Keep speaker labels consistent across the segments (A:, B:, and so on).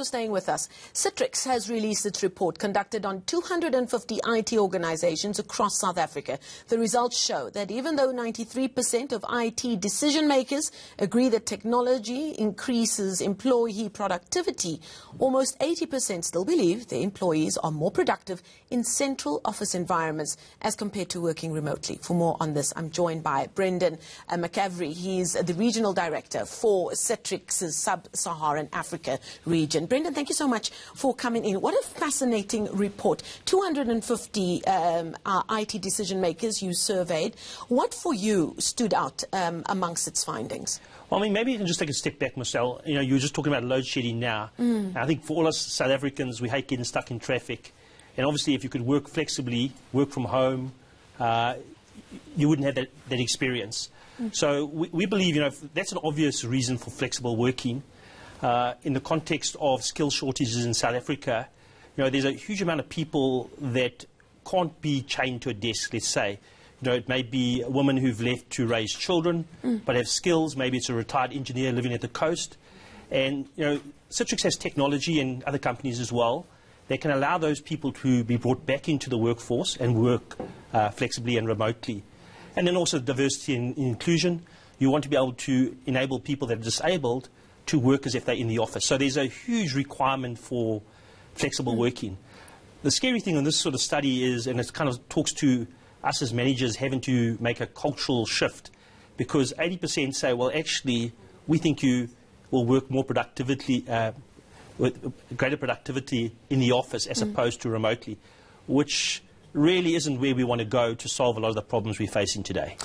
A: Staying with us, Citrix has released its report conducted on 250 IT organizations across South Africa. The results show that even though 93% of IT decision makers agree that technology increases employee productivity, almost 80% still believe their employees are more productive in central office environments as compared to working remotely. For more on this, I'm joined by Brendan McCavery. He's the Regional Director for Citrix's Sub-Saharan Africa region. Brendan, thank you so much for coming in. What a fascinating report. 250 IT decision makers you surveyed. What for you stood out amongst its findings?
B: Well, I mean, maybe you can just take a step back, Marcel. You know, you were just talking about load shedding now. I think for all us South Africans, we hate getting stuck in traffic. And obviously, if you could work flexibly, work from home, you wouldn't have that experience. So we believe, you know, that's an obvious reason for flexible working. In the context of skill shortages in South Africa, you know, there's a huge amount of people that can't be chained to a desk, let's say. You know, it may be women who've left to raise children, but have skills. Maybe it's a retired engineer living at the coast. And, you know, Citrix has technology, and other companies as well, that can allow those people to be brought back into the workforce and work flexibly and remotely. And then also diversity and inclusion. You want to be able to enable people that are disabled to work as if they're in the office. So there's a huge requirement for flexible working. The scary thing on this sort of study is, and it kind of talks to us as managers having to make a cultural shift, because 80% say, well, actually, we think you will work more productively, with greater productivity in the office as opposed to remotely, which really isn't where we want to go to solve a lot of the problems we're facing today.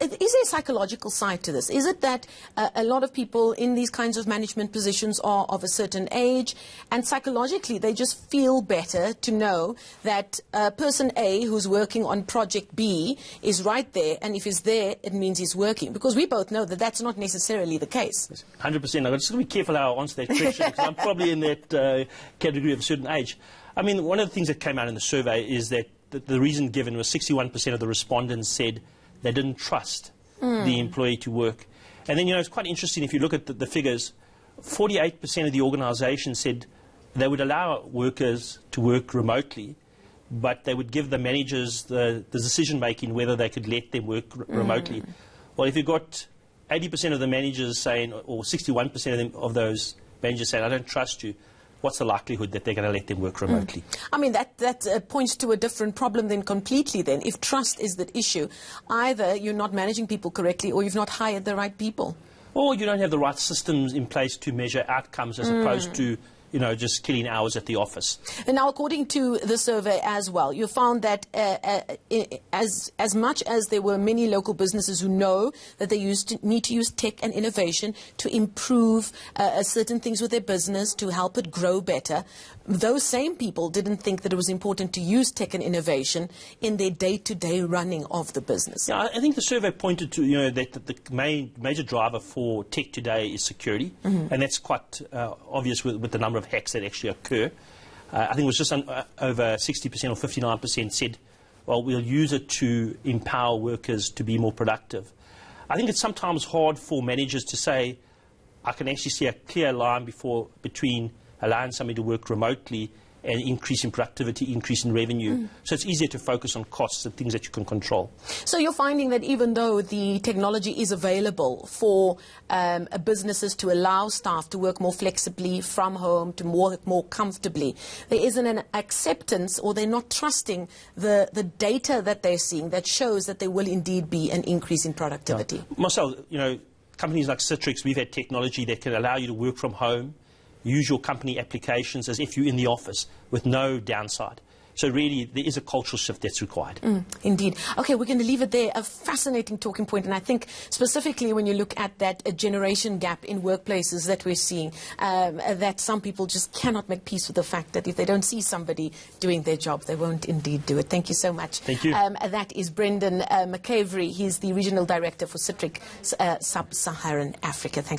A: Is there a psychological side to this? Is it that a lot of people in these kinds of management positions are of a certain age, and psychologically they just feel better to know that person A who's working on project B is right there, and if he's there, it means he's working? Because we both know that that's not necessarily the case.
B: 100%. I've just got to be careful how I answer that question, because I'm probably in that category of a certain age. I mean, one of the things that came out in the survey is that the reason given was 61% of the respondents said they didn't trust the employee to work. And then, you know, it's quite interesting if you look at the figures. 48% of the organisation said they would allow workers to work remotely, but they would give the managers the decision-making whether they could let them work remotely. Well, if you've got 80% of the managers saying, or 61% of those managers saying, I don't trust you, what's the likelihood that they're going to let them work remotely?
A: I mean, that points to a different problem then completely then. If trust is the issue, either you're not managing people correctly or you've not hired the right people.
B: Or you don't have the right systems in place to measure outcomes as opposed to, you know, just killing hours at the office.
A: And now, according to the survey as well, you found that as much as there were many local businesses who know that they need to use tech and innovation to improve certain things with their business, to help it grow better, those same people didn't think that it was important to use tech and innovation in their day-to-day running of the business.
B: Yeah, I think the survey pointed to, you know, that the major driver for tech today is security, and that's quite obvious with the number of hacks that actually occur. I think it was just over 60% or 59% said, well, we'll use it to empower workers to be more productive. I think it's sometimes hard for managers to say, I can actually see a clear line between allowing somebody to work remotely and increase in productivity, increase in revenue. So it's easier to focus on costs and things that you can control.
A: So you're finding that even though the technology is available for businesses to allow staff to work more flexibly from home, to work more comfortably, there isn't an acceptance, or they're not trusting the data that they're seeing that shows that there will indeed be an increase in productivity.
B: Yeah. Marcel, you know, companies like Citrix, we've had technology that can allow you to work from home, use your company applications as if you're in the office with no downside. So really, there is a cultural shift that's required.
A: Indeed. Okay, we're going to leave it there. A fascinating talking point. And I think specifically when you look at that generation gap in workplaces that we're seeing, that some people just cannot make peace with the fact that if they don't see somebody doing their job, they won't indeed do it. Thank you so much.
B: Thank you.
A: That is Brendan McCavery. He's the Regional Director for Citrix Sub-Saharan Africa. Thanks.